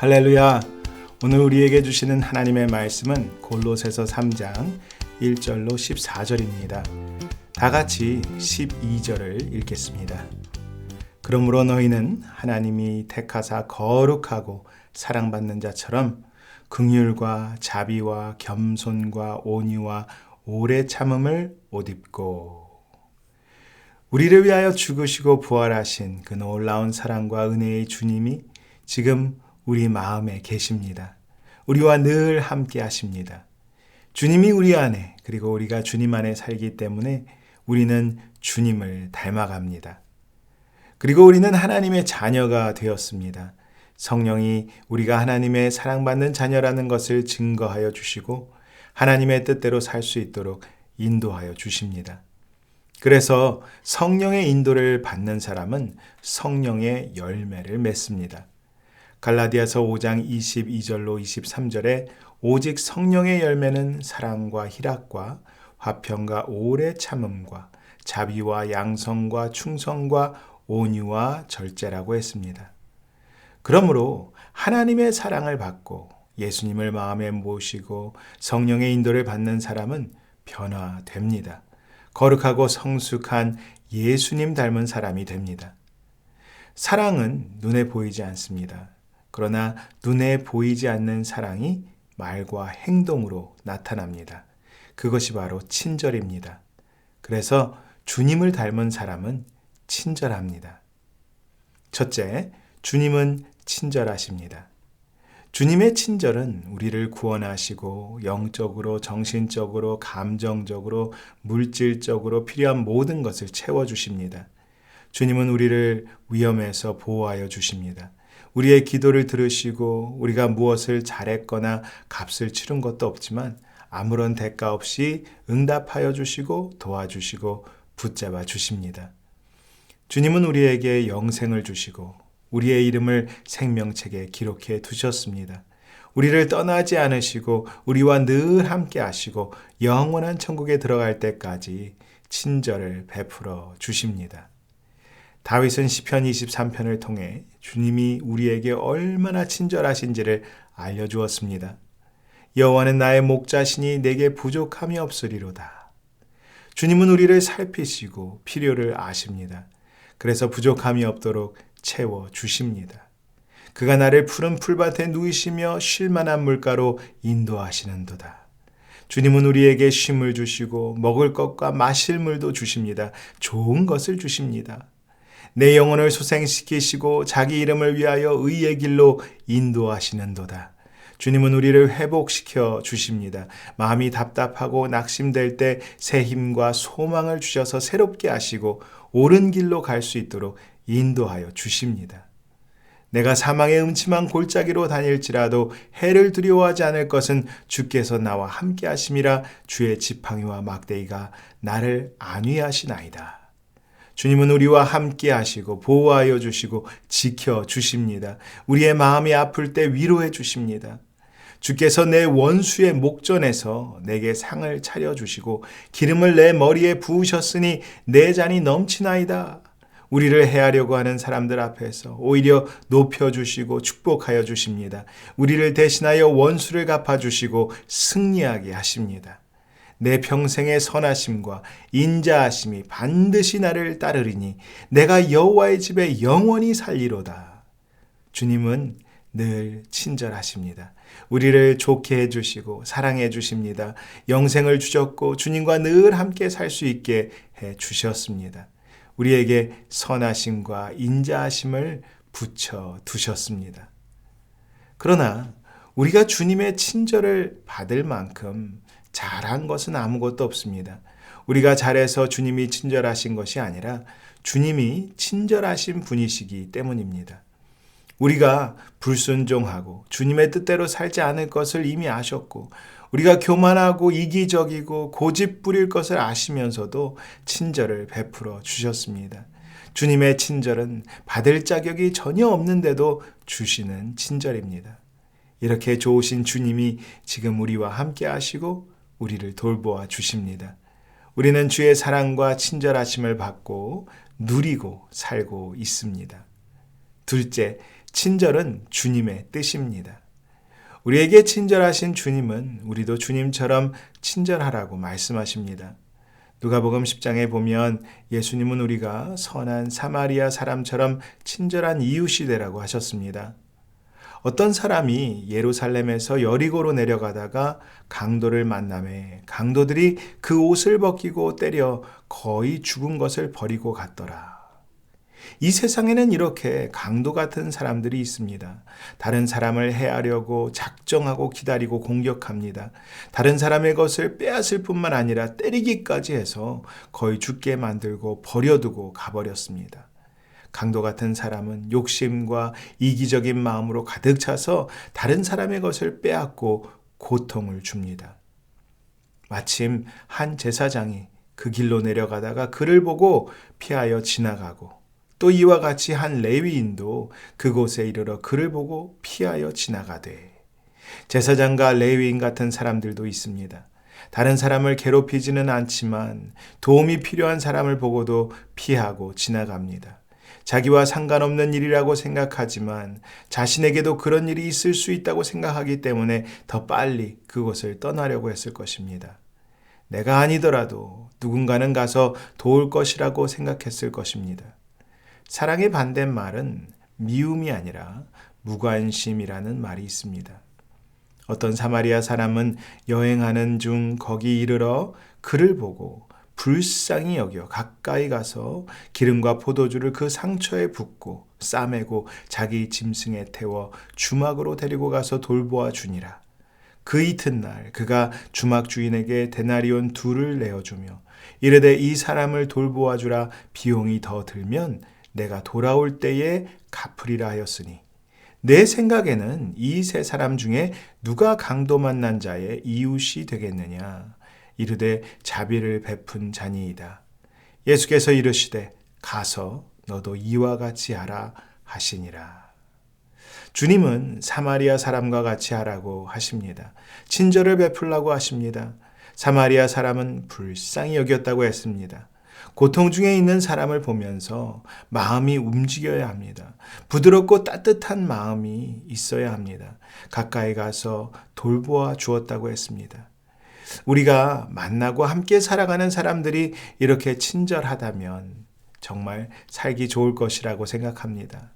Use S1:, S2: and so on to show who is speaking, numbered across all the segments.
S1: 할렐루야! 오늘 우리에게 주시는 하나님의 말씀은 골로새서 3장 1절로 14절입니다. 다 같이 12절을 읽겠습니다. 그러므로 너희는 하나님이 택하사 거룩하고 사랑받는 자처럼 긍휼과 자비와 겸손과 온유와 오래 참음을 옷 입고 우리를 위하여 죽으시고 부활하신 그 놀라운 사랑과 은혜의 주님이 지금 우리 마음에 계십니다. 우리와 늘 함께 하십니다. 주님이 우리 안에 그리고 우리가 주님 안에 살기 때문에 우리는 주님을 닮아갑니다. 그리고 우리는 하나님의 자녀가 되었습니다. 성령이 우리가 하나님의 사랑받는 자녀라는 것을 증거하여 주시고 하나님의 뜻대로 살 수 있도록 인도하여 주십니다. 그래서 성령의 인도를 받는 사람은 성령의 열매를 맺습니다. 갈라디아서 5장 22절로 23절에 오직 성령의 열매는 사랑과 희락과 화평과 오래 참음과 자비와 양성과 충성과 온유와 절제라고 했습니다. 그러므로 하나님의 사랑을 받고 예수님을 마음에 모시고 성령의 인도를 받는 사람은 변화됩니다. 거룩하고 성숙한 예수님 닮은 사람이 됩니다. 사랑은 눈에 보이지 않습니다. 그러나 눈에 보이지 않는 사랑이 말과 행동으로 나타납니다. 그것이 바로 친절입니다. 그래서 주님을 닮은 사람은 친절합니다. 첫째, 주님은 친절하십니다. 주님의 친절은 우리를 구원하시고 영적으로, 정신적으로, 감정적으로, 물질적으로 필요한 모든 것을 채워주십니다. 주님은 우리를 위험에서 보호하여 주십니다. 우리의 기도를 들으시고 우리가 무엇을 잘했거나 값을 치른 것도 없지만 아무런 대가 없이 응답하여 주시고 도와주시고 붙잡아 주십니다. 주님은 우리에게 영생을 주시고 우리의 이름을 생명책에 기록해 두셨습니다. 우리를 떠나지 않으시고 우리와 늘 함께 하시고 영원한 천국에 들어갈 때까지 친절을 베풀어 주십니다. 다윗은 시편 23편을 통해 주님이 우리에게 얼마나 친절하신지를 알려주었습니다. 여호와는 나의 목자시니 내게 부족함이 없으리로다. 주님은 우리를 살피시고 필요를 아십니다. 그래서 부족함이 없도록 채워주십니다. 그가 나를 푸른 풀밭에 누이시며 쉴만한 물가로 인도하시는도다. 주님은 우리에게 쉼을 주시고 먹을 것과 마실 물도 주십니다. 좋은 것을 주십니다. 내 영혼을 소생시키시고 자기 이름을 위하여 의의 길로 인도하시는도다. 주님은 우리를 회복시켜 주십니다. 마음이 답답하고 낙심될 때 새 힘과 소망을 주셔서 새롭게 하시고 옳은 길로 갈 수 있도록 인도하여 주십니다. 내가 사망의 음침한 골짜기로 다닐지라도 해를 두려워하지 않을 것은 주께서 나와 함께 하심이라. 주의 지팡이와 막대기가 나를 안위하시나이다. 주님은 우리와 함께 하시고 보호하여 주시고 지켜 주십니다. 우리의 마음이 아플 때 위로해 주십니다. 주께서 내 원수의 목전에서 내게 상을 차려주시고 기름을 내 머리에 부으셨으니 내 잔이 넘치나이다. 우리를 해하려고 하는 사람들 앞에서 오히려 높여주시고 축복하여 주십니다. 우리를 대신하여 원수를 갚아주시고 승리하게 하십니다. 내 평생의 선하심과 인자하심이 반드시 나를 따르리니 내가 여호와의 집에 영원히 살리로다. 주님은 늘 친절하십니다. 우리를 좋게 해주시고 사랑해 주십니다. 영생을 주셨고 주님과 늘 함께 살 수 있게 해 주셨습니다. 우리에게 선하심과 인자하심을 붙여 두셨습니다. 그러나 우리가 주님의 친절을 받을 만큼 잘한 것은 아무것도 없습니다. 우리가 잘해서 주님이 친절하신 것이 아니라 주님이 친절하신 분이시기 때문입니다. 우리가 불순종하고 주님의 뜻대로 살지 않을 것을 이미 아셨고 우리가 교만하고 이기적이고 고집 부릴 것을 아시면서도 친절을 베풀어 주셨습니다. 주님의 친절은 받을 자격이 전혀 없는데도 주시는 친절입니다. 이렇게 좋으신 주님이 지금 우리와 함께 하시고 우리를 돌보아 주십니다. 우리는 주의 사랑과 친절하심을 받고 누리고 살고 있습니다. 둘째, 친절은 주님의 뜻입니다. 우리에게 친절하신 주님은 우리도 주님처럼 친절하라고 말씀하십니다. 누가복음 10장에 보면 예수님은 우리가 선한 사마리아 사람처럼 친절한 이웃이 되라고 하셨습니다. 어떤 사람이 예루살렘에서 여리고로 내려가다가 강도를 만나매 강도들이 그 옷을 벗기고 때려 거의 죽은 것을 버리고 갔더라. 이 세상에는 이렇게 강도 같은 사람들이 있습니다. 다른 사람을 해하려고 작정하고 기다리고 공격합니다. 다른 사람의 것을 빼앗을 뿐만 아니라 때리기까지 해서 거의 죽게 만들고 버려두고 가버렸습니다. 강도 같은 사람은 욕심과 이기적인 마음으로 가득 차서 다른 사람의 것을 빼앗고 고통을 줍니다. 마침 한 제사장이 그 길로 내려가다가 그를 보고 피하여 지나가고 또 이와 같이 한 레위인도 그곳에 이르러 그를 보고 피하여 지나가되 제사장과 레위인 같은 사람들도 있습니다. 다른 사람을 괴롭히지는 않지만 도움이 필요한 사람을 보고도 피하고 지나갑니다. 자기와 상관없는 일이라고 생각하지만 자신에게도 그런 일이 있을 수 있다고 생각하기 때문에 더 빨리 그곳을 떠나려고 했을 것입니다. 내가 아니더라도 누군가는 가서 도울 것이라고 생각했을 것입니다. 사랑의 반대말은 미움이 아니라 무관심이라는 말이 있습니다. 어떤 사마리아 사람은 여행하는 중 거기 이르러 그를 보고 불쌍히 여겨 가까이 가서 기름과 포도주를 그 상처에 붓고 싸매고 자기 짐승에 태워 주막으로 데리고 가서 돌보아 주니라. 그 이튿날 그가 주막 주인에게 데나리온 2를 내어주며 이르되 이 사람을 돌보아 주라. 비용이 더 들면 내가 돌아올 때에 갚으리라 하였으니 내 생각에는 이 세 사람 중에 누가 강도 만난 자의 이웃이 되겠느냐. 이르되 자비를 베푼 자니이다. 예수께서 이르시되 가서 너도 이와 같이 하라 하시니라. 주님은 사마리아 사람과 같이 하라고 하십니다. 친절을 베풀라고 하십니다. 사마리아 사람은 불쌍히 여겼다고 했습니다. 고통 중에 있는 사람을 보면서 마음이 움직여야 합니다. 부드럽고 따뜻한 마음이 있어야 합니다. 가까이 가서 돌보아 주었다고 했습니다. 우리가 만나고 함께 살아가는 사람들이 이렇게 친절하다면 정말 살기 좋을 것이라고 생각합니다.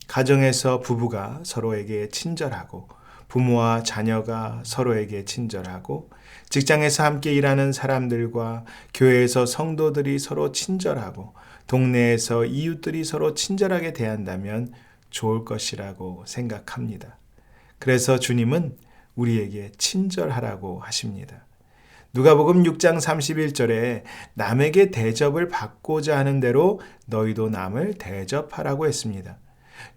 S1: 가정에서 부부가 서로에게 친절하고 부모와 자녀가 서로에게 친절하고 직장에서 함께 일하는 사람들과 교회에서 성도들이 서로 친절하고 동네에서 이웃들이 서로 친절하게 대한다면 좋을 것이라고 생각합니다. 그래서 주님은 우리에게 친절하라고 하십니다. 누가복음 6장 31절에 남에게 대접을 받고자 하는 대로 너희도 남을 대접하라고 했습니다.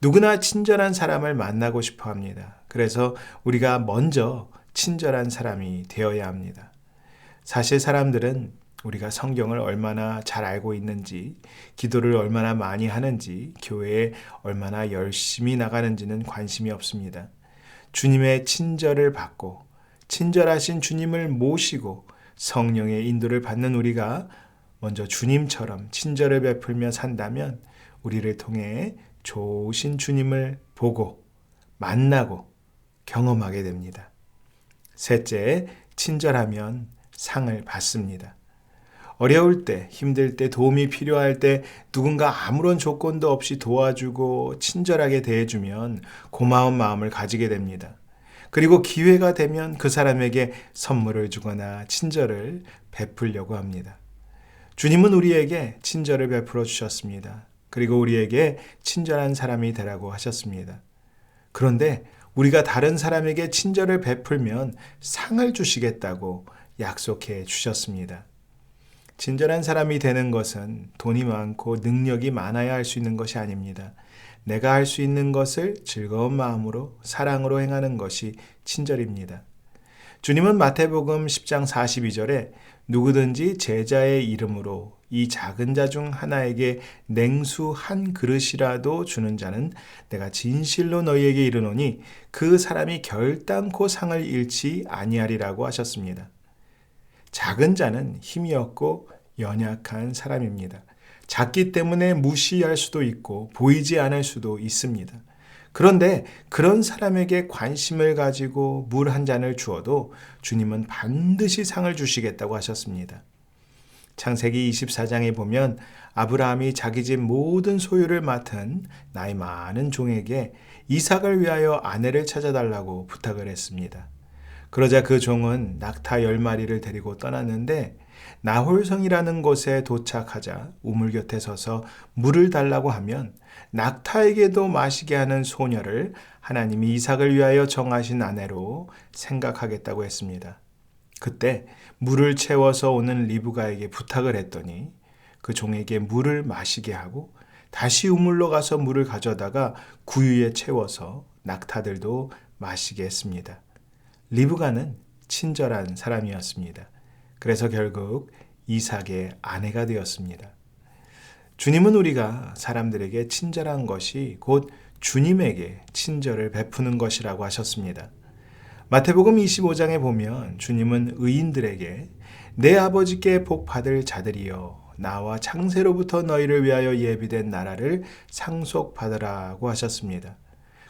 S1: 누구나 친절한 사람을 만나고 싶어 합니다. 그래서 우리가 먼저 친절한 사람이 되어야 합니다. 사실 사람들은 우리가 성경을 얼마나 잘 알고 있는지, 기도를 얼마나 많이 하는지, 교회에 얼마나 열심히 나가는지는 관심이 없습니다. 주님의 친절을 받고 친절하신 주님을 모시고 성령의 인도를 받는 우리가 먼저 주님처럼 친절을 베풀며 산다면 우리를 통해 좋으신 주님을 보고 만나고 경험하게 됩니다. 셋째, 친절하면 상을 받습니다. 어려울 때, 힘들 때, 도움이 필요할 때 누군가 아무런 조건도 없이 도와주고 친절하게 대해주면 고마운 마음을 가지게 됩니다. 그리고 기회가 되면 그 사람에게 선물을 주거나 친절을 베풀려고 합니다. 주님은 우리에게 친절을 베풀어 주셨습니다. 그리고 우리에게 친절한 사람이 되라고 하셨습니다. 그런데 우리가 다른 사람에게 친절을 베풀면 상을 주시겠다고 약속해 주셨습니다. 친절한 사람이 되는 것은 돈이 많고 능력이 많아야 할 수 있는 것이 아닙니다. 내가 할 수 있는 것을 즐거운 마음으로 사랑으로 행하는 것이 친절입니다. 주님은 마태복음 10장 42절에 누구든지 제자의 이름으로 이 작은 자 중 하나에게 냉수 한 그릇이라도 주는 자는 내가 진실로 너희에게 이르노니 그 사람이 결단코 상을 잃지 아니하리라고 하셨습니다. 작은 자는 힘이 없고 연약한 사람입니다. 작기 때문에 무시할 수도 있고 보이지 않을 수도 있습니다. 그런데 그런 사람에게 관심을 가지고 물 한 잔을 주어도 주님은 반드시 상을 주시겠다고 하셨습니다. 창세기 24장에 보면 아브라함이 자기 집 모든 소유를 맡은 나이 많은 종에게 이삭을 위하여 아내를 찾아달라고 부탁을 했습니다. 그러자 그 종은 낙타 10마리를 데리고 떠났는데 나홀성이라는 곳에 도착하자 우물 곁에 서서 물을 달라고 하면 낙타에게도 마시게 하는 소녀를 하나님이 이삭을 위하여 정하신 아내로 생각하겠다고 했습니다. 그때 물을 채워서 오는 리브가에게 부탁을 했더니 그 종에게 물을 마시게 하고 다시 우물로 가서 물을 가져다가 구유에 채워서 낙타들도 마시게 했습니다. 리브가는 친절한 사람이었습니다. 그래서 결국 이삭의 아내가 되었습니다. 주님은 우리가 사람들에게 친절한 것이 곧 주님에게 친절을 베푸는 것이라고 하셨습니다. 마태복음 25장에 보면 주님은 의인들에게 내 아버지께 복 받을 자들이여 나와 창세로부터 너희를 위하여 예비된 나라를 상속받으라고 하셨습니다.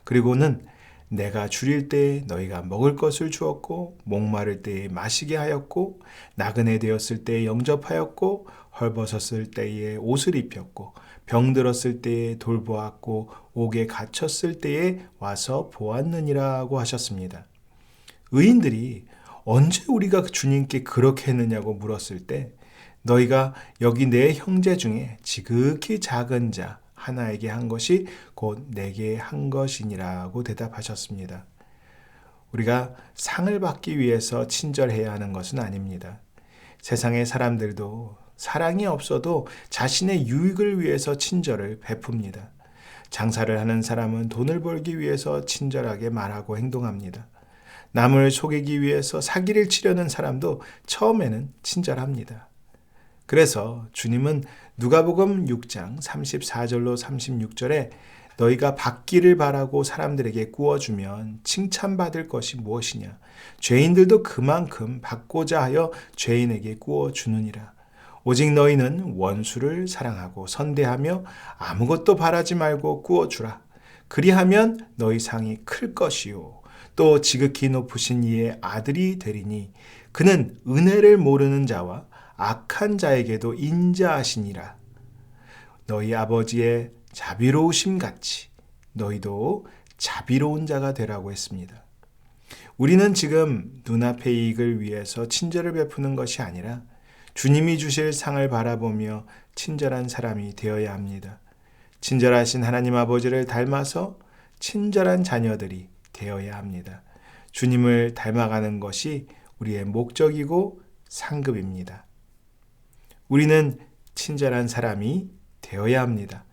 S1: 그리고는 내가 줄일 때에 너희가 먹을 것을 주었고 목마를 때에 마시게 하였고 나그네 되었을 때에 영접하였고 헐벗었을 때에 옷을 입혔고 병들었을 때에 돌보았고 옥에 갇혔을 때에 와서 보았느니라고 하셨습니다. 의인들이 언제 우리가 주님께 그렇게 했느냐고 물었을 때 너희가 여기 내 형제 중에 지극히 작은 자 하나에게 한 것이 곧 내게 한 것이니라고 대답하셨습니다. 우리가 상을 받기 위해서 친절해야 하는 것은 아닙니다. 세상의 사람들도 사랑이 없어도 자신의 유익을 위해서 친절을 베풉니다. 장사를 하는 사람은 돈을 벌기 위해서 친절하게 말하고 행동합니다. 남을 속이기 위해서 사기를 치려는 사람도 처음에는 친절합니다. 그래서 주님은 누가복음 6장 34절로 36절에 너희가 받기를 바라고 사람들에게 구워주면 칭찬받을 것이 무엇이냐? 죄인들도 그만큼 받고자 하여 죄인에게 구워주느니라. 오직 너희는 원수를 사랑하고 선대하며 아무것도 바라지 말고 구워주라. 그리하면 너희 상이 클 것이요. 또 지극히 높으신 이의 아들이 되리니 그는 은혜를 모르는 자와 악한 자에게도 인자하시니라. 너희 아버지의 자비로우심 같이 너희도 자비로운 자가 되라고 했습니다. 우리는 지금 눈앞의 이익을 위해서 친절을 베푸는 것이 아니라 주님이 주실 상을 바라보며 친절한 사람이 되어야 합니다. 친절하신 하나님 아버지를 닮아서 친절한 자녀들이 되어야 합니다. 주님을 닮아가는 것이 우리의 목적이고 상급입니다. 우리는 친절한 사람이 되어야 합니다.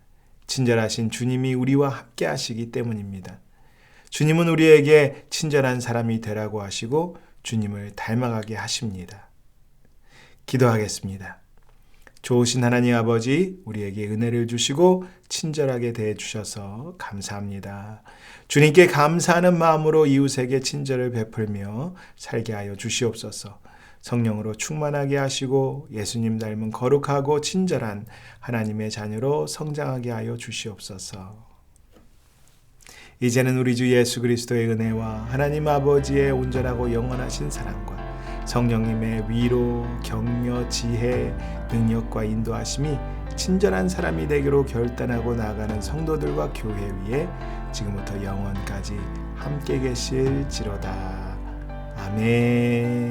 S1: 친절하신 주님이 우리와 함께 하시기 때문입니다. 주님은 우리에게 친절한 사람이 되라고 하시고 주님을 닮아가게 하십니다. 기도하겠습니다. 좋으신 하나님 아버지, 우리에게 은혜를 주시고 친절하게 대해주셔서 감사합니다. 주님께 감사하는 마음으로 이웃에게 친절을 베풀며 살게 하여 주시옵소서. 성령으로 충만하게 하시고 예수님 닮은 거룩하고 친절한 하나님의 자녀로 성장하게 하여 주시옵소서. 이제는 우리 주 예수 그리스도의 은혜와 하나님 아버지의 온전하고 영원하신 사랑과 성령님의 위로, 격려, 지혜, 능력과 인도하심이 친절한 사람이 되기로 결단하고 나아가는 성도들과 교회 위에 지금부터 영원까지 함께 계실지로다. 아멘.